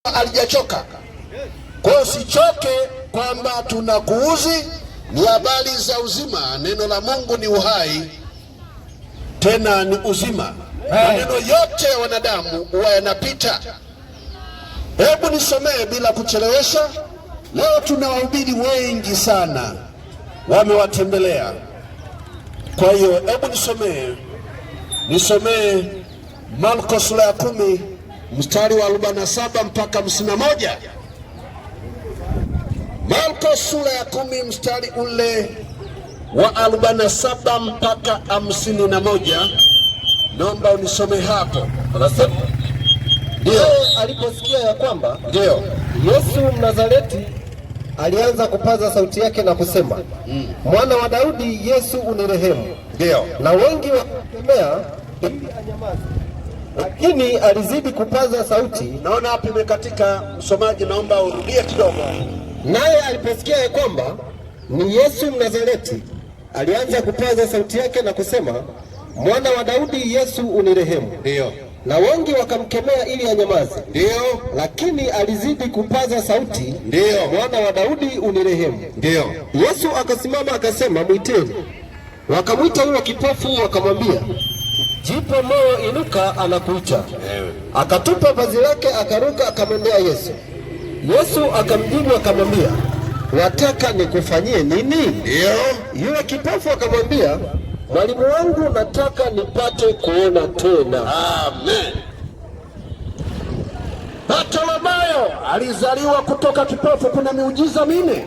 alijachoka. Kwa hiyo usichoke kwamba tunakuuzi, ni habari za uzima. Neno la Mungu ni uhai, tena ni uzima. Maneno yote ya wanadamu huwa yanapita. Hebu nisomee bila kuchelewesha. Leo tuna wahubiri wengi sana wamewatembelea. Kwa hiyo hebu nisomee Marko sura ya 10 mstari wa 47 mpaka 51. Marko sura ya 10 mstari ule wa 47 mpaka 51. Naomba unisome hapo. Anasema ndio aliposikia ya kwamba ndio Yesu Mnazareti, alianza kupaza sauti yake na kusema, Mwana wa Daudi, Yesu unirehemu. Ndio. Na wengi wakamkemea ili anyamaze, lakini alizidi kupaza sauti. Naona hapo imekatika, msomaji, naomba urudie kidogo. Naye aliposikia ya kwamba ni Yesu Mnazareti, alianza kupaza sauti yake na kusema, Mwana wa Daudi, Yesu unirehemu. Ndio. Na wengi wakamkemea ili anyamaze. Ndio. Lakini alizidi kupaza sauti, ndio, Mwana wa Daudi unirehemu. Ndio. Yesu akasimama akasema, mwiteni. Wakamwita yule kipofu, wakamwambia, jipe moyo, inuka, anakuita. Akatupa vazi lake, akaruka, akamwendea Yesu. Yesu akamjibu akamwambia, wataka nikufanyie nini? Ndio. Yule kipofu akamwambia, Mwalimu wangu, nataka nipate kuona tena. Amen. Bartimayo alizaliwa kutoka kipofu. Kuna miujiza minne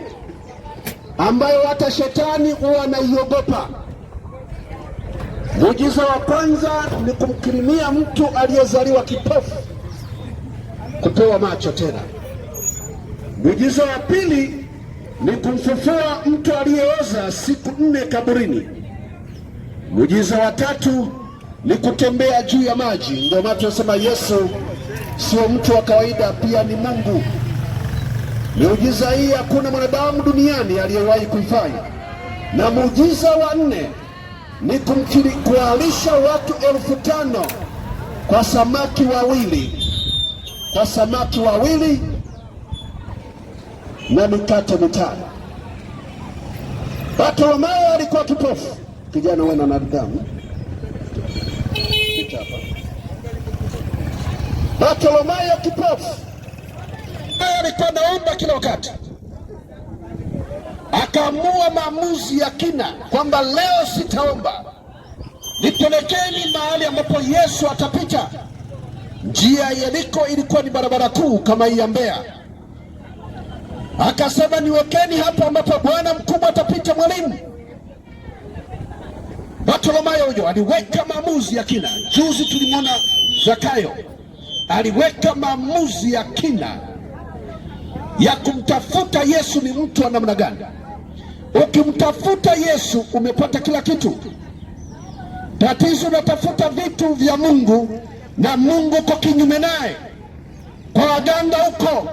ambayo hata shetani huwa anaiogopa. Muujiza wa kwanza ni kumkirimia mtu aliyezaliwa kipofu kupewa macho tena. Muujiza wa pili ni kumfufua mtu aliyeoza siku 4 kaburini. Muujiza wa tatu ni kutembea juu ya maji. Ndio maana tunasema Yesu sio mtu wa kawaida, pia ni Mungu. Muujiza hii hakuna mwanadamu duniani aliyewahi kuifanya. Na muujiza wa 4 ni kuwalisha watu 5,000 kwa samaki wawili, na mikate 5. Bartimayo alikuwa kipofu. Kijana wewe na nidhamu. Bartimayo kipofu alikuwa anaomba kila wakati. Akaamua maamuzi ya kina kwamba leo sitaomba, nipelekeni mahali ambapo Yesu atapita. Njia ya Yeriko ilikuwa ni barabara kuu kama hii ya Mbeya. Akasema, niwekeni hapo ambapo Bwana mkubwa atapita, mwalimu. Bartimayo huyo aliweka maamuzi ya kina. Juzi tulimwona Zakayo aliweka maamuzi ya kina ya kumtafuta Yesu. Ni mtu wa namna gani? Ukimtafuta Yesu umepata kila kitu. Tatizo unatafuta vitu vya Mungu na Mungu uko kinyume naye, kwa waganga huko,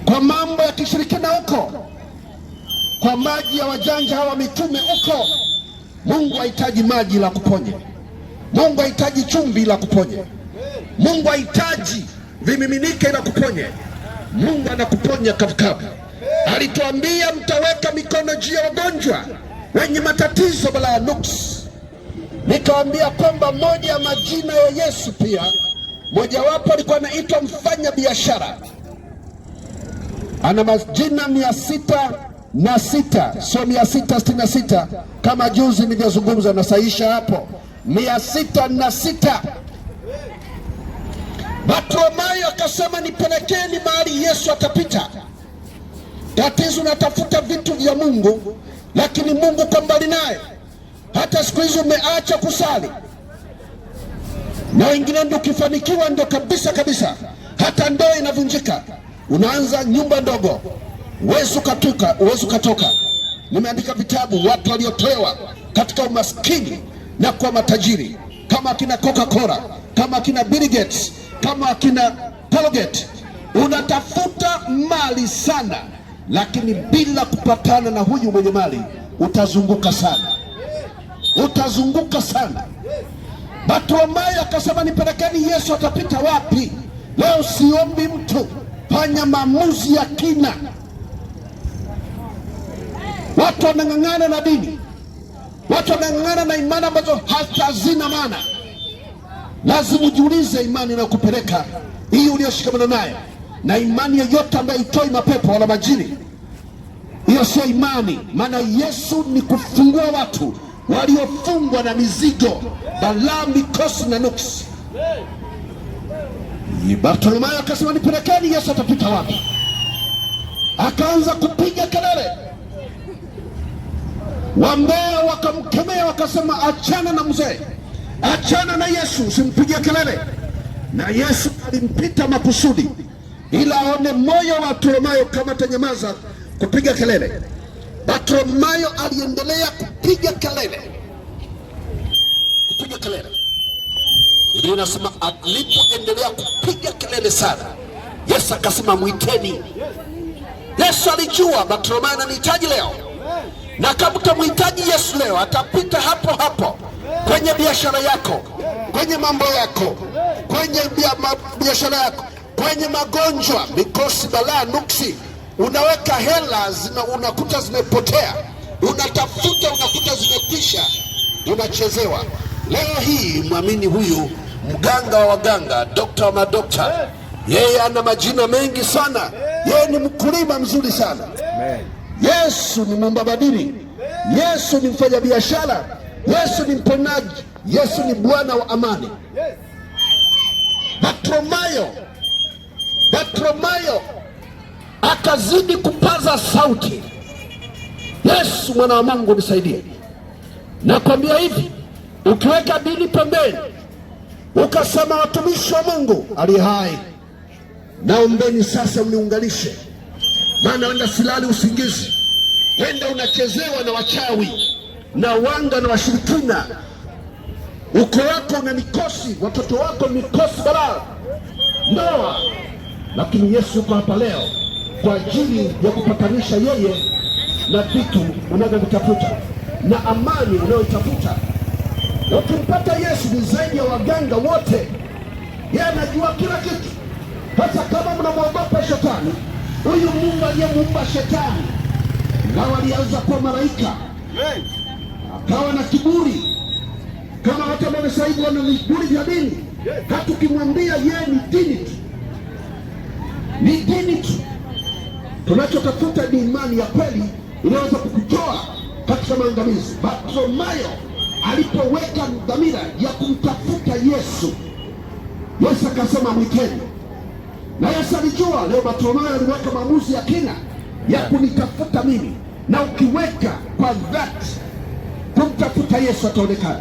kwa mambo ya kishirikina huko, kwa maji ya wajanja hawa mitume huko. Mungu hahitaji maji la kuponye. Mungu hahitaji chumvi la kuponye. Mungu hahitaji vimiminike la kuponye. Mungu anakuponya kavukavu. Alituambia mtaweka mikono juu ya wagonjwa wenye matatizo balaa nuksi. Nikaambia kwamba moja ya majina ya Yesu pia, mojawapo alikuwa anaitwa mfanya biashara. Ana majina 606, sio 666 kama juzi nilivyozungumza, na saisha hapo 606. Bartimayo akasema, nipelekeni mahali Yesu atapita. Tatizo unatafuta vitu vya Mungu, lakini Mungu kwa mbali naye. Hata siku hizi umeacha kusali, na wengine ndio ukifanikiwa ndio kabisa, hata ndoa inavunjika. Unaanza nyumba ndogo, uwezo ukatoka. Nimeandika vitabu, watu waliotolewa katika umaskini na kwa matajiri, kama akina Coca-Cola, kama akina Bill Gates, kama akina Colgate. Unatafuta mali sana, lakini bila kupatana na huyu mwenye mali utazunguka sana. Bartimayo akasema, nipelekeni Yesu atapita wapi? Leo siombi mtu, fanya maamuzi ya kina. Watu wanang'ang'ana na dini, watu wanang'ang'ana na imani ambazo hazina maana. Lazima ujiulize imani inayokupeleka hii uliyoshikamana nayo, na imani yoyote ambayo itoi mapepo wala majini, hiyo sio imani. Maana Yesu ni kufungua watu waliofungwa na mizigo, balaa, mikosi na nuksi. Bartimayo akasema nipelekeni, Yesu atapita wapi? Akaanza kupiga kelele. Wambea wakamkemea wakasema, achana na mzee, achana na Yesu, usimpigie kelele. Na Yesu alimpita makusudi ila aone moyo wa Bartimayo kama atanyamaza kupiga kelele. Bartimayo aliendelea kupiga kelele, kupiga kelele. Biblia inasema alipoendelea kupiga kelele sana, Yesu akasema mwiteni. Yesu alijua Bartimayo ananihitaji leo, na kama utamhitaji Yesu leo, atapita hapo hapo kwenye biashara yako, kwenye mambo yako, kwenye biashara yako, kwenye magonjwa, mikosi, balaa, nuksi. Unaweka hela unakuta zimepotea, unatafuta unakuta zimekwisha, unachezewa. Leo hii mwamini huyu mganga wa waganga, dokta wa madokta, yeye ana majina mengi sana, yeye ni mkulima mzuri sana. Yesu ni muumba badili, Yesu ni mfanya biashara, Yesu ni mponaji, Yesu ni Bwana wa amani. Bartimayo akazidi kupaza sauti, Yesu mwana wa Mungu nisaidie. Nakwambia hivi, ukiweka dini pembeni, ukasema watumishi wa Mungu ali hai, naombeni sasa mniunganishe, maana wenda silali usingizi, wenda unachezewa na wachawi na wanga na washirikina. Uko wako una mikosi, watoto wako mikosi, balaa, ndoa. Lakini Yesu yuko hapa leo kwa ajili ya kupatanisha yeye na vitu unavyovitafuta na amani unayoitafuta. Ukimpata Yesu ni zaidi ya waganga wote, yeye anajua kila kitu. Hata kama mnamwogopa shetani, huyu Mungu aliyemuumba shetani na alianza kuwa malaika, akawa na kiburi kama watu ambao sasa hivi wana viburi vya dini. Hata ukimwambia yeye ni dini tu, ni dini tu. Tunachotafuta ni imani ya kweli inaweza kukutoa katika maangamizi. Bartimayo alipoweka dhamira ya kumtafuta Yesu, Yesu akasema mwiteni. Na Yesu alijua leo Bartimayo aliweka maamuzi ya kina ya kunitafuta mimi. Na ukiweka kwa dhati kumtafuta Yesu ataonekana.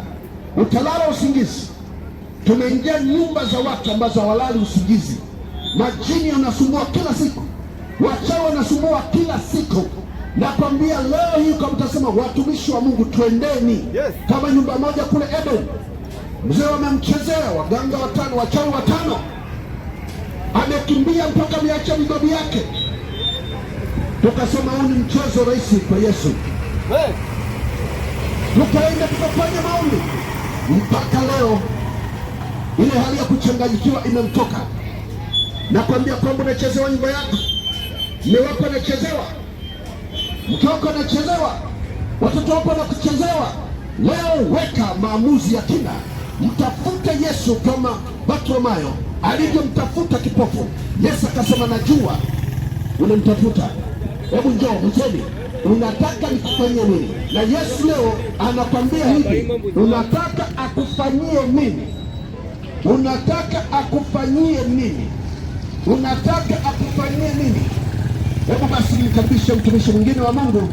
Utalala usingizi. Tumeingia nyumba za watu ambazo hawalali usingizi. Majini yanasumbua kila siku, wachawi wanasumbua kila siku. Nakwambia leo hii kama mtasema watumishi wa Mungu twendeni, kama nyumba moja kule Eden, mzee wamemchezea, waganga 5, wachawi 5, amekimbia mpaka ameacha migobi yake. Tukasema huu ni mchezo rahisi kwa Yesu. Tukaenda tukafanya maombi mpaka leo ile hali ya kuchanganyikiwa imemtoka. Nakwambia kwamba unachezewa nyumba yako, mume wako anachezewa, mke wako anachezewa, watoto wako wanakuchezewa. Leo weka maamuzi ya kina, mtafute Yesu kama Bartimayo alivyomtafuta kipofu. Yesu akasema najua unamtafuta, hebu njoo mteni, unataka nikufanyie nini? Na Yesu leo anakwambia hivi, unataka akufanyie nini? Unataka akufanyie nini? Unataka akufanyie nini? Hebu basi nimkaribishe mtumishi mwingine wa Mungu,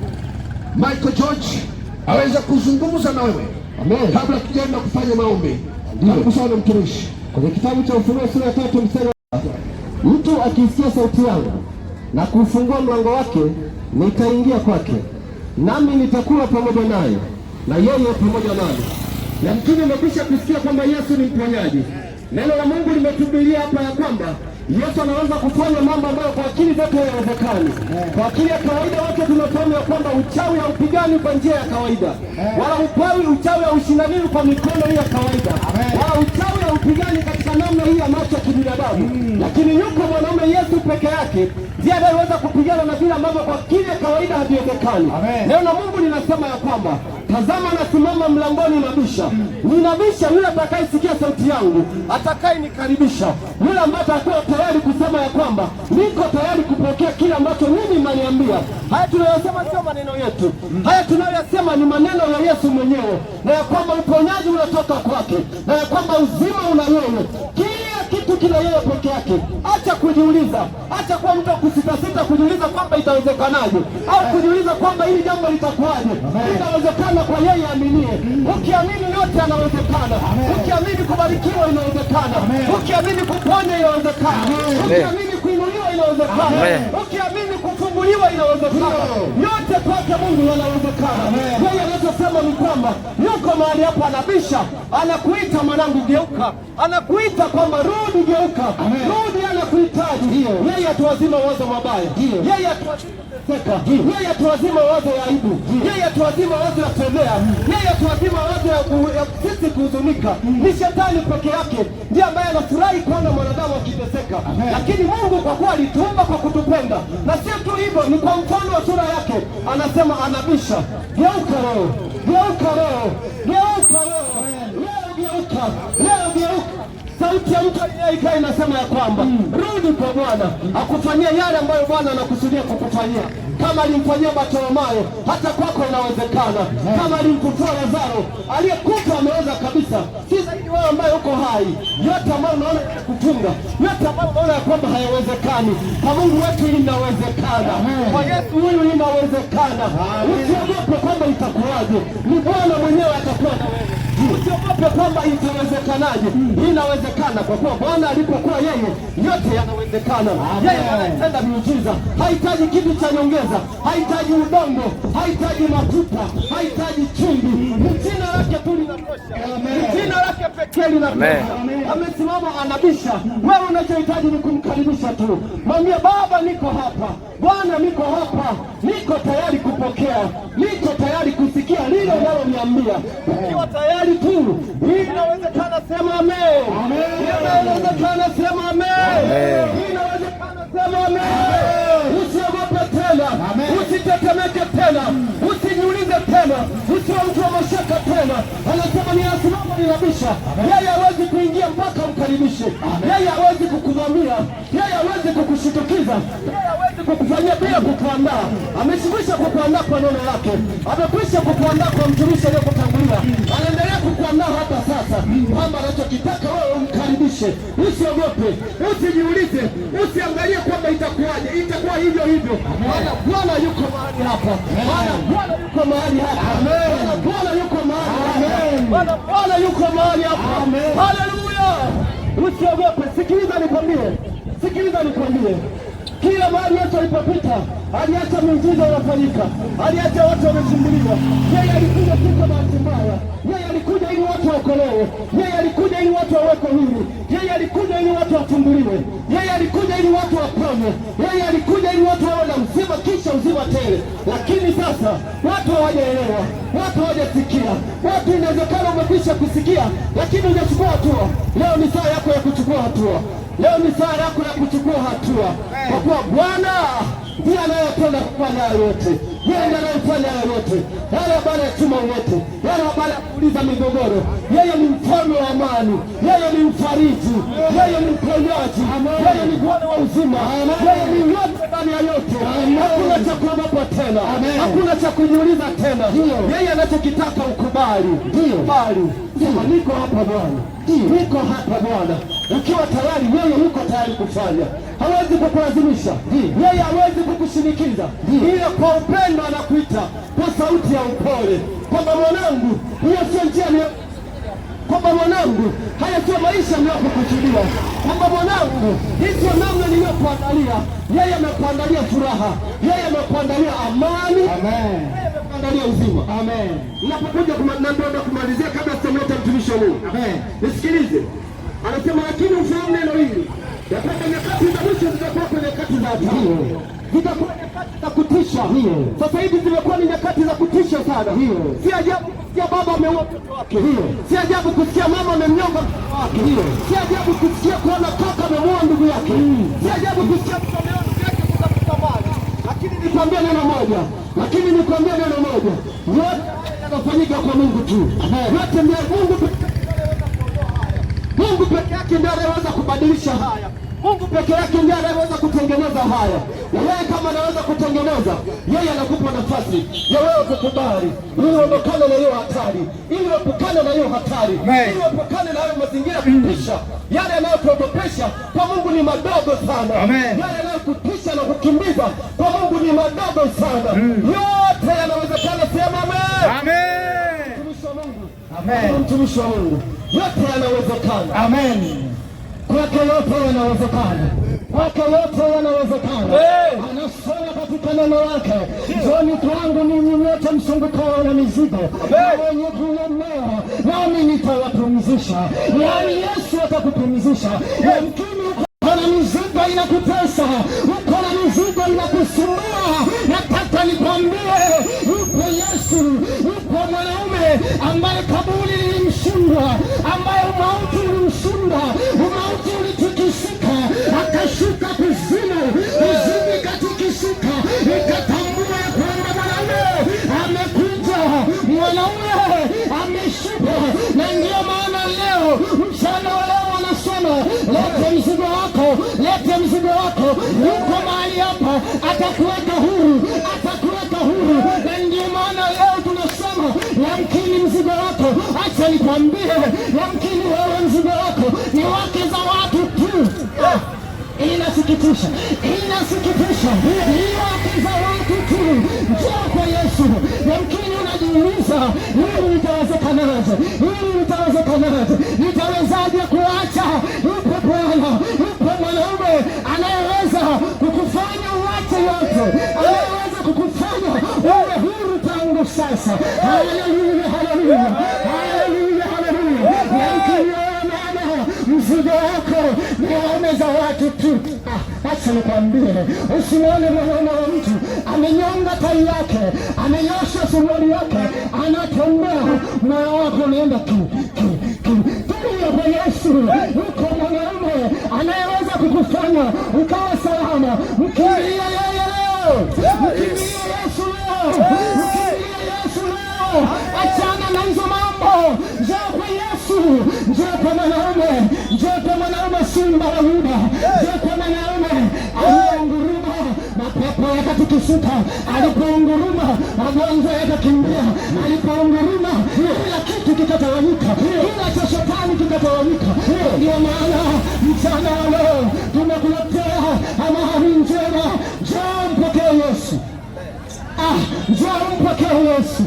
Michael George, aweze kuzungumza na wewe. Amen. Kabla tujaenda kufanya maombi. Karibu sana mtumishi. Kwenye kitabu cha Ufunuo sura ya 3 mstari wa mtu akisikia sauti yangu na kufungua mlango wake, nitaingia kwake, nami nitakula pamoja naye na yeye pamoja nami. Na mtume amekwisha kusikia kwamba Yesu ni mponyaji. Neno la Mungu limetubiria hapa ya kwamba Yesu anaweza kufanya mambo ambayo kwa akili zetu hayawezekani. Kwa akili ya kawaida wote tunafahamu ya kwamba uchawi haupigani kwa njia ya kawaida, wala uchawi haushindaniwi kwa mikono hii ya kawaida, wala uchawi haupigani katika namna hii ya macho ya kibinadamu. Lakini yuko mwanaume Yesu peke yake ndiye anayeweza kupigana na vile ambavyo kwa akili ya kawaida haviwezekani. Leo na Mungu ninasema ya kwamba tazama, nasimama mlangoni nabisha. Ninabisha, yule atakayesikia sauti yangu, atakayenikaribisha, yule ambaye atakuwa tayari kusema ya kwamba niko tayari kupokea kile ambacho mimi mnaniambia. Haya tunayosema sio maneno yetu, haya tunayoyasema ni maneno ya Yesu mwenyewe, na ya kwamba uponyaji unatoka kwake, na ya kwamba uzima una yeye. Kila kitu kina yeye peke yake. Acha kujiuliza, acha kuwa mtu kusitasita kujiuliza kwamba itawezekanaje, au kujiuliza kwamba hili jambo litakuwaje. Inawezekana kwa yeye aminie. Ukiamini yote yanawezekana. Ukiamini kubarikiwa inawezekana. Ukiamini kuponya inawezekana. Ukiamini kuinuliwa inawezekana. Ukiamini kufunguliwa inawezekana. Yote kwake Mungu yanawezekana. Yeye anachosema ni kwamba yuko mahali hapa anabisha, anakuita mwanangu, geuka. Anakuita kwamba rudi, geuka. Rudi, anakuhitaji. Yeye atuwazima wazo mabaya. Yeye yeye atuwazima wazo ya aibu. Yeye atuwazima wazo ya fedhea. Yeye atuwazima wazo ya sisi kuhuzunika. Ni shetani peke yake ndiye ambaye anafurahi kuona mwanadamu akiteseka. Lakini Mungu kwa kuwa alituumba kwa kutupenda, na sio tu hivyo, ni kwa mfano wa sura yake, anasema anabisha. Geuka leo, geuka leo, geuka leo, leo geuka, leo geuka. Sauti ya mtu aliyekaa inasema ya kwamba rudi kwa Bwana akufanyia yale ambayo Bwana anakusudia kukufanyia. Kama alimfanyia Bartimayo, hata kwako inawezekana. Kama alimfufua Lazaro aliyekufa ameweza kabisa, si zaidi wewe ambaye uko hai. Yote ambayo unaona kufunga, yote ambayo unaona ya kwamba hayawezekani, kwa Mungu wetu inawezekana. Kwa Yesu huyu inawezekana. Usiogope kwamba itakuwaje, ni Bwana mwenyewe atakuwa na wewe. Usiogope kwamba itawezekanaje, inawezekana kwa kuwa Bwana alipokuwa yeye, yote yanawezekana. Yeye anatenda miujiza, hahitaji kitu cha nyongeza, hahitaji udongo, hahitaji mafuta, hahitaji chumvi. Jina lake tu linatosha, jina lake pekee linatosha. Amesimama anabisha. Wewe unachohitaji ni kumkaribisha tu. Mwambie Baba, niko hapa. Bwana, niko hapa, niko tayari kupokea, niko tayari kusikia lile unaloniambia. Ukiwa tayari tu, inawezekana, sema amen. Inawezekana, sema amen. Inawezekana, sema amen. Usiogope tena, usitetemeke tena, usijiulize tena, usiwe mtu wa mashaka tena. Anasema ninasimama ninabisha. Yeye hawezi kuingia mpaka umkaribishe. Yeye hawezi kukuvamia, yeye hawezi kukushitukiza, yeye hawezi kukufanyia bila kukuandaa. Ameshikwisha kukuandaa kwa neno lake, amekwisha kukuandaa kwa mtumishi aliyekutangulia. Anaendelea kukuandaa hata sasa, kwamba anachokitaka wewe umkaribishe. Usiogope, usijiulize, usiangalie kwamba itakuwaje, itakuwa hivyo hivyo. Maana Bwana yuko mahali hapa, maana Bwana yuko mahali hapa, maana Bwana yuko mahali hapa, maana Bwana yuko mahali hapa. Haleluya! Usiogope. Sikiliza nikwambie, sikiliza nikwambie, kila mahali Yesu alipopita aliacha miujiza unafanyika, aliacha watu wamesumbuliwa. Yeye alikuja si kwa bahati mbaya, yeye alikuja ili watu waokolewe, yeye alikuja ili watu wawekwe huru, yeye alikuja ili watu wafunguliwe, yeye alikuja ili watu waponywe, yeye alikuja ili watu wawe na uzima kisha uzima tele. Lakini sasa watu hawajaelewa, watu hawajasikia. Watu inawezekana umekwisha kusikia, lakini hujachukua hatua. Leo ni saa yako ya kuchukua hatua. Leo ni saa yako ya kuchukua hatua, kwa kuwa Bwana ndiye anayependa kufanya yote. Yeye ndiye anayefanya yote, yale habari ya chuma wote, yale habari ya kuuliza migogoro. Yeye ni mfalme wa amani, yeye ni mfariji, yeye ni mponyaji, yeye ni Bwana wa uzima, yeye ni yote ndani ya yote. Hakuna cha kuogopa tena, hakuna cha kujiuliza tena. Yeye anachokitaka ukubali, bali niko hapa Bwana, niko hapa Bwana. Ukiwa tayari, yeye yuko tayari kufanya. Hawezi kukulazimisha, yeye hawezi kukushinikiza, ila kwa upendo anakuita kwa sauti ya upole, kwamba mwanangu, hiyo sio njia, kwamba mwanangu, haya sio maisha niliyokukusudia, kwamba mwanangu, hii sio namna niliyokuandalia. Yeye amekuandalia furaha, yeye amekuandalia amani, yeye amekuandalia uzima. Ninapokuja ndio kumalizia, kabla sijamleta mtumishi wa Mungu, nisikilize. Anasema lakini ufahamu neno hili ya kwamba nyakati za mwisho zitakuwa kwa nyakati za hatari, zitakuwa nyakati za kutisha. Sasa hivi zimekuwa ni nyakati za kutisha sana. Si ajabu kusikia baba ameua mtoto wake, si ajabu kusikia mama amemnyonga mtoto wake, si ajabu kusikia kuona kaka amemuua ndugu yake, si ajabu kusikia mtu ameua ndugu yake kutafuta mali. Lakini nikwambia neno moja, yote yanafanyika kwa Mungu tu. Yote ndio Mungu peke yake ndiye anaweza kubadilisha haya. Mungu peke yake ndiye anaweza kutengeneza haya. Na yeye kama anaweza kutengeneza, yeye anakupa nafasi ya wewe kukubali, ili uondokane na hiyo hatari, ili uepukane na hiyo hatari, ili uepukane na hayo mazingira kutisha. Yale yanayokuogopesha kwa Mungu ni madogo sana. Yale yanayokutisha na kukimbiza kwa Mungu ni madogo sana. Yote yanawezekana. Sema amen. Mtumishi wa Mungu. Amen. Mtumishi wa Mungu. Yote yanawezekana. Amen. Kwake yote yanawezekana. Kwake yote yanawezekana. Anasema katika neno lake, njooni kwangu ninyi nyote msumbukao na mizigo na wenye kulemewa, nami nitawapumzisha. Yaani Yesu atakupumzisha. Yamkini uko na mizigo inakutesa, uko na mizigo inakusumbua. Nataka nikwambie, yupo Yesu, yupo mwanaume ambaye kaburi lilimshindwa, ambaye umauti ulimshinda, umauti ulitikisika, akashuka kuzimu, kuzimu ikatikisika, ikatambua kwamba mwanaume amekuja, mwanaume ameshuka. Na ndio maana leo, mchana wa leo anasema, lete mzigo wako, lete mzigo wako. Yuko mahali hapa, atakuweka huru, atakuweka huru. Na ndio maana leo tunasema, yamkini mzigo wako, acha nikwambie, yamkini wewe mzigo wako ni wake za watu tu. Inasikitisha, inasikitisha, ni wake za watu tu. Njoo kwa Yesu. Yamkini unajiuliza, hili litawezekanaje? Hili litawezekanaje? Nitawezaje kuacha? Yupo Bwana, yupo mwanaume anayeweza kukufanya uache yote, anayeweza kukufanya uwe huru tangu sasa. Haleluya, haleluya, haleluya, haleluya. Yamkini mzigo wako ni waume za watu tu. Acha nikwambie, usimwone mwanaume wa mtu amenyonga tai yake, amenyosha suruali yake, anatembea, moyo wako unaenda tu. Tulia kwa Yesu. Yuko mwanaume anayeweza kukufanya ukawa salama. Mkimbilie yeye leo, mkimbilie Yesu leo, mkimbilie Yesu leo. Achana na hizo mambo, njoo kwa Yesu, njoo kwa mwanaume, njoo kwa mwanaume simba wa Yuda, njoo kwa mwanaume aliyeunguruma, mapepo yakatikisika. Alipounguruma, magonjwa yakakimbia. Alipounguruma, kila kitu kikatawanyika, kila cha shetani kikatawanyika. Ndio maana mchana wa leo tumekuletea habari njema. Njoo mpokee Yesu. Njoo mpokee Yesu.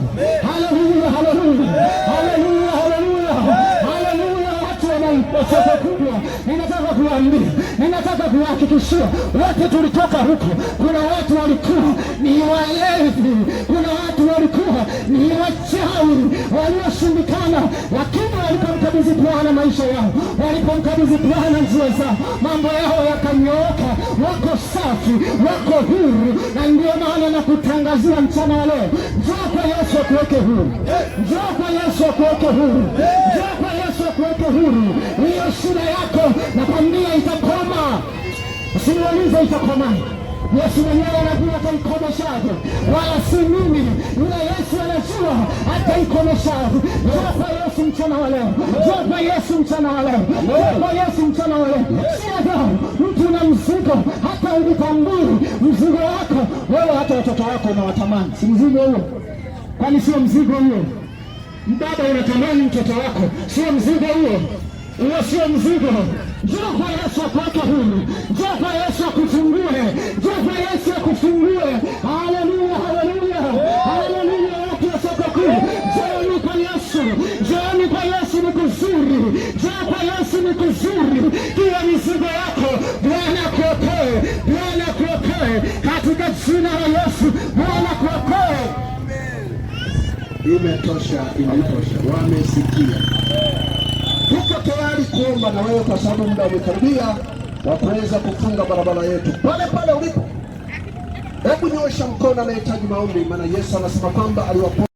Haleluya, haleluya, haleluya, haleluya, haleluya. Watu wanaipoteza kubwa. Ninataka kuambia, ninataka kuhakikishia, wote tulitoka huko. Kuna watu walikuwa ni walevi, kuna watu walikuwa ni wachawi walioshindikana, lakini walipomkabidhi Bwana maisha yao, walipomkabidhi Bwana njia zao, mambo yao yakanyooka, wako safi, wako huru. Na ndio maana nakutangazia mchana wa leo, njoo kwa Yesu akuweke huru, njoo kwa Yesu akuweke huru, njoo kwa Yesu akuweke huru. Hiyo shida yako nakwambia itakoma. Usiniulize itakomaje. Yesu mwenyewe anajua ataikomeshaje, wala si mimi. Yule Yesu anajua ataikomeshaje. Njoo kwa Yesu mchana wa leo, njoo kwa Yesu mchana wa leo, njoo kwa Yesu mchana wa leo. Si ajabu mtu na mzigo, hata ujitambui mzigo wako wewe, hata watoto wako unawatamani. Si mzigo huo? Kwani sio mzigo huo? Baba unatamani mtoto wako, sio mzigo huo? Huo sio mzigo. Njoo kwa Yesu akuweke huru, njoo kwa Yesu akufungue, njoo kwa Yesu akufungue. Haleluya, haleluya, haleluya. Watu wa soko kuu, njooni kwa Yesu, njooni kwa Yesu, ni kuzuri. Njoo kwa Yesu, ni kuzuri. Kila mizigo yako Bwana akuokoe, Bwana akuokoe katika jina la Yesu. Bwana akuokoe. Imetosha, imetosha. Wamesikia. Tuko tayari kuomba na wewe kwa sababu muda umekaribia. wa kuweza kufunga barabara yetu. Pale pale ulipo, hebu nyoosha mkono anayehitaji maombi, maana Yesu anasema kwamba aliwaponya